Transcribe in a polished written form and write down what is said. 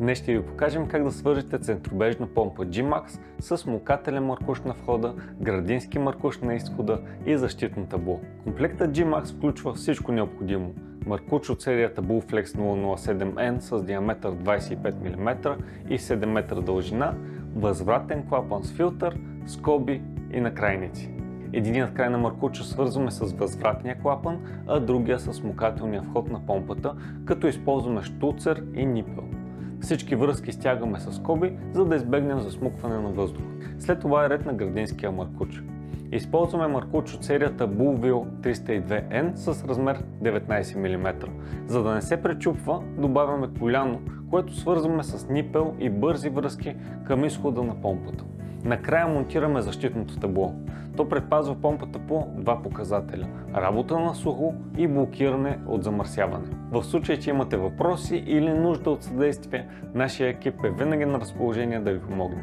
Днес ще ви покажем как да свържете центробежна помпа G-Max с смукателен маркуш на входа, градински маркуш на изхода и защитно табло. Комплектът G-Max включва всичко необходимо. Маркуч от серията BullFlex 007N с диаметър 25 мм и 7 метра дължина, възвратен клапан с филтър, скоби и накрайници. Единият край на маркуча свързваме с възвратния клапан, а другия с смукателния вход на помпата, като използваме щуцер и нипел. Всички връзки стягаме с скоби, за да избегнем засмукване на въздух. След това е ред на градинския маркуч. Използваме маркуч от серията BullVille 302N с размер 19 мм. За да не се пречупва, добавяме коляно, което свързваме с нипел и бързи връзки към изхода на помпата. Накрая монтираме защитното табло. То предпазва помпата по два показателя – работа на сухо и блокиране от замърсяване. В случай, че имате въпроси или нужда от съдействие, нашия екип е винаги на разположение да ви помогне.